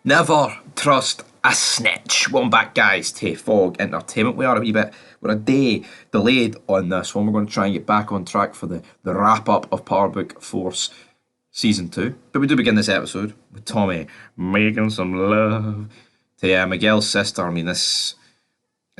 Never trust a snitch. Welcome back, guys, to Fog Entertainment. We're a day delayed on this one. We're going to try and get back on track for the wrap up of Power Book Force Season 2. But we do begin this episode with Tommy making some love to Miguel's sister. I mean, it's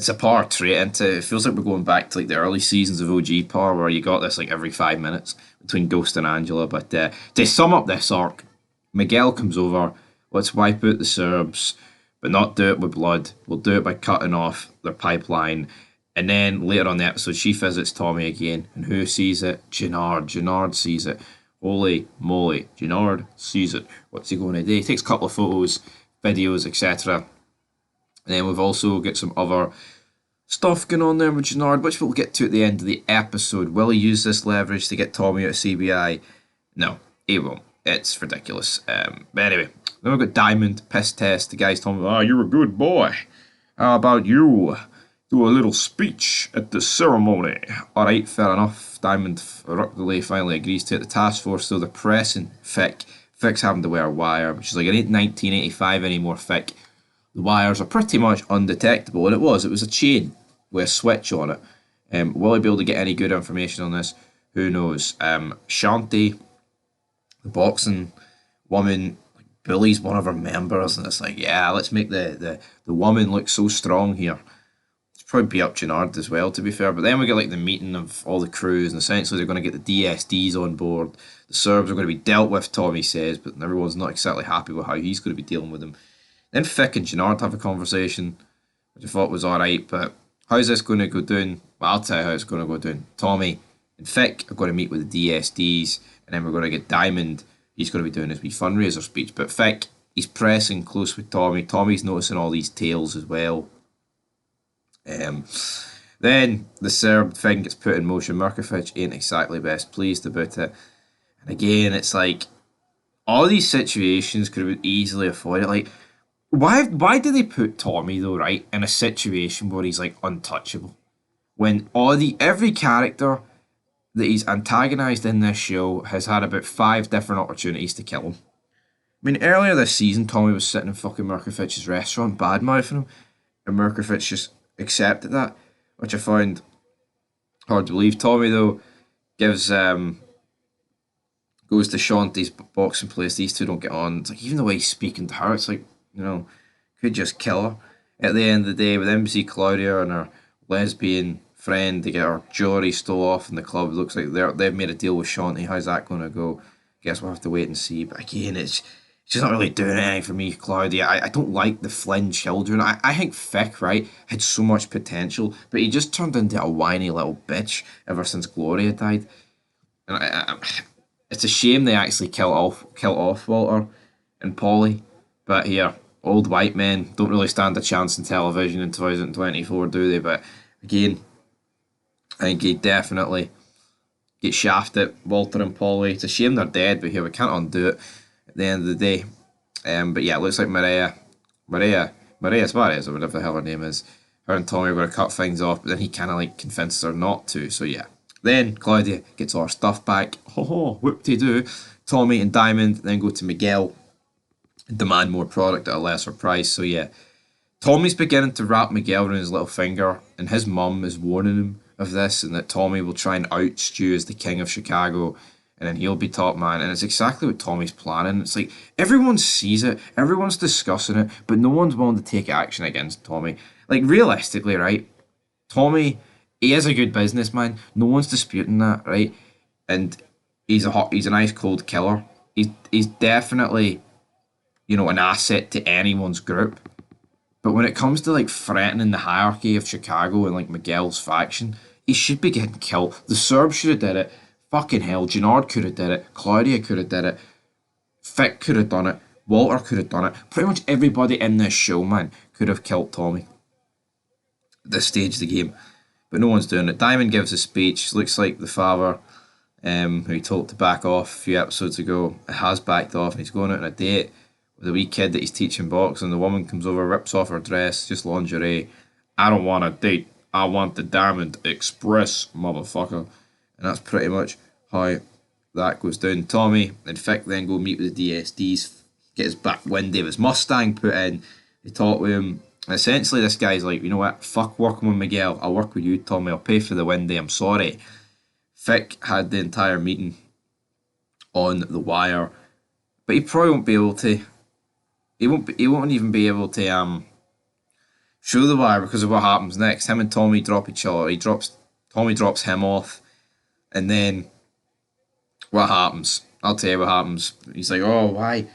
a power trait into it. Feels like we're going back to like the early seasons of OG Power where you got this like every 5 minutes between Ghost and Angela. But to sum up this arc, Miguel comes over. Let's wipe out the Serbs, but not do it with blood. We'll do it by cutting off their pipeline. And then later on the episode, she visits Tommy again. And who sees it? Gennard. Gennard sees it. Holy moly. Gennard sees it. What's he going to do? He takes a couple of photos, videos, etc. And then we've also got some other stuff going on there with Gennard, which we'll get to at the end of the episode. Will he use this leverage to get Tommy out of CBI? No, he won't. It's ridiculous. But anyway, then we've got Diamond, piss test. The guy's telling me, you're a good boy. How about you do a little speech at the ceremony? Alright, fair enough. Diamond reluctantly finally agrees to it. The task force, though, they're pressing Fick. Fick's having to wear a wire, which is like it ain't 1985 anymore, Fick. The wires are pretty much undetectable, and it was a chain with a switch on it. Will he be able to get any good information on this? Who knows? Shanti, the boxing woman, bullies one of her members, and it's like, yeah, let's make the woman look so strong here. It's probably be up Gennard as well, to be fair. But then we get like the meeting of all the crews, and essentially they're going to get the DSDs on board. The Serbs are going to be dealt with, Tommy says, but everyone's not exactly happy with how he's going to be dealing with them. Then Fick and Gennard have a conversation, which I thought was alright, but how's this going to go down? Well, I'll tell you how it's going to go down. Tommy and Fick are going to meet with the DSDs, and then we're going to get Diamond. He's going to be doing his wee fundraiser speech. But Fick, he's pressing close with Tommy. Tommy's noticing all these tales as well. Then the Serb thing gets put in motion. Mirkovic ain't exactly best pleased about it. And again, it's like, all these situations could have been easily avoided. Like, why do they put Tommy, though, right, in a situation where he's, like, untouchable? When every character that he's antagonised in this show has had about 5 different opportunities to kill him. I mean, earlier this season, Tommy was sitting in fucking Mirkovic's restaurant, bad-mouthing him, and Mirkovic just accepted that, which I found hard to believe. Tommy, though, goes to Shanti's boxing place. These two don't get on. It's like, even the way he's speaking to her, it's like, could just kill her at the end of the day. With MC Claudia and her lesbian friend to get her jewellery stole off in the club. It looks like they've made a deal with Shanti. How's that going to go? Guess we'll have to wait and see. But again, it's just not really doing anything for me, Claudia. I don't like the Flynn children. I think Fick, right, had so much potential, but he just turned into a whiny little bitch ever since Gloria died. And it's a shame they actually kill off Walter and Polly. But here, old white men don't really stand a chance in television in 2024, do they? But again, I think he definitely get shafted, Walter and Polly. It's a shame they're dead, but here we can't undo it at the end of the day. But yeah, it looks like Maria Suarez, or whatever the hell her name is. Her and Tommy are going to cut things off, but then he kind of like convinces her not to, so yeah. Then Claudia gets all her stuff back. Whoop-de-doo. Tommy and Diamond then go to Miguel and demand more product at a lesser price, so yeah. Tommy's beginning to wrap Miguel around his little finger, and his mum is warning him of this, and that Tommy will try and out Stu as the king of Chicago, and then he'll be top man. And it's exactly what Tommy's planning. It's like everyone sees it, everyone's discussing it, but no one's willing to take action against Tommy. Like, realistically, right, Tommy, he is a good businessman, no one's disputing that, right? And he's a nice cold killer. He's definitely, an asset to anyone's group. But when it comes to like threatening the hierarchy of Chicago and like Miguel's faction, he should be getting killed. The Serbs should have did it. Fucking hell, Gennard could have did it. Claudia could have did it. Fick could have done it. Walter could have done it. Pretty much everybody in this show, man, could have killed Tommy at this stage of the game. But no one's doing it. Diamond gives a speech. Looks like the father, who he told to back off a few episodes ago, has backed off, and he's going out on a date with a wee kid that he's teaching boxing. The woman comes over, rips off her dress, just lingerie. I don't want a date. I want the Diamond Express, motherfucker. And that's pretty much how that goes down. Tommy and Fick then go meet with the DSDs. get his back windy of his Mustang put in. They talk with him. And essentially, this guy's like, you know what? Fuck working with Miguel. I'll work with you, Tommy. I'll pay for the windy. I'm sorry. Vic had the entire meeting on the wire, but he probably won't be able to. He won't even be able to show the wire because of what happens next. Him and Tommy drop each other. Tommy drops him off, and then what happens? I'll tell you what happens. He's like, oh, why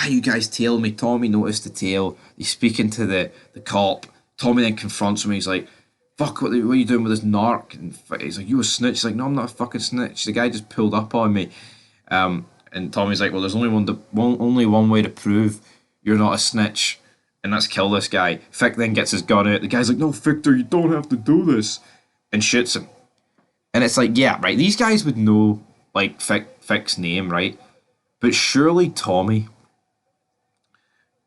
you guys tail me? Tommy noticed the tail. He's speaking to the cop. Tommy then confronts him. He's like, fuck, what are you doing with this narc? And he's like, you a snitch? He's like, no, I'm not a fucking snitch. The guy just pulled up on me. And Tommy's like, well, there's only one way to prove you're not a snitch, and that's kill this guy. Vic then gets his gun out. The guy's like, no, Victor, you don't have to do this, and shoots him. And it's like, yeah, right, these guys would know, like, Vic's name, right? But surely Tommy,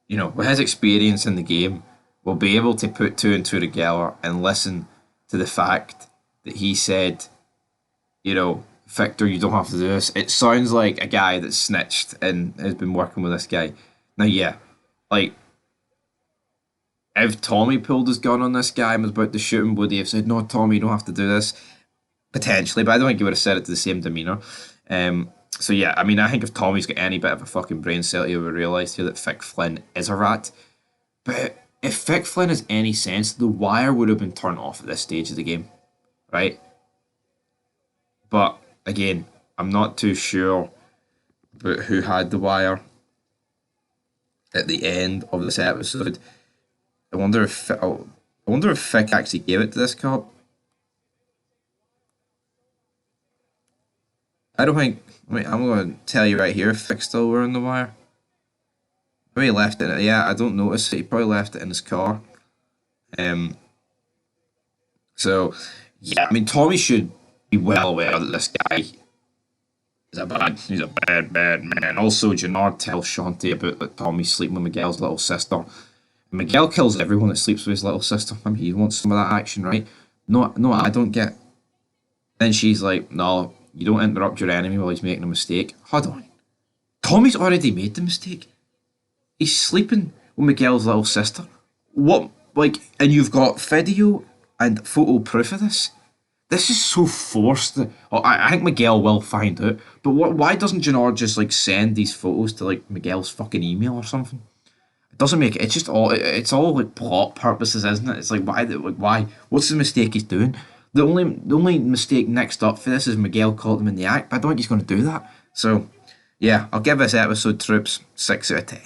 you know, with his experience in the game, will be able to put two and two together and listen to the fact that he said, you know, Victor, you don't have to do this. It sounds like a guy that's snitched and has been working with this guy. Now, yeah, like, if Tommy pulled his gun on this guy and was about to shoot him, would he have said, no, Tommy, you don't have to do this? Potentially, but I don't think he would have said it to the same demeanour. So yeah, I mean, I think if Tommy's got any bit of a fucking brain cell, he would realise here that Vic Flynn is a rat. But if Vic Flynn has any sense, the wire would have been turned off at this stage of the game, right? But again, I'm not too sure about who had the wire at the end of this episode. I wonder if Vic actually gave it to this cop. I don't think. Wait, I'm going to tell you right here if Vic's still wearing the wire. Maybe he left it. Yeah, I don't notice it. He probably left it in his car. So, yeah, I mean, Tommy should be well aware that this guy he's a bad man. Also, Gennard tells Shanti about that Tommy's sleeping with Miguel's little sister. Miguel kills everyone that sleeps with his little sister. I mean, he wants some of that action, right? No, I don't get. Then she's like, no, you don't interrupt your enemy while he's making a mistake. Hold on. Tommy's already made the mistake. He's sleeping with Miguel's little sister. What, like, and you've got video and photo proof of this? This is so forced. I think Miguel will find out. But why doesn't Gennard just, like, send these photos to, like, Miguel's fucking email or something? It doesn't make it. It's just all like plot purposes, isn't it? It's like why? What's the mistake he's doing? The only mistake next up for this is Miguel caught him in the act. But I don't think he's going to do that. So, yeah, I'll give this episode, troops, 6 out of 10.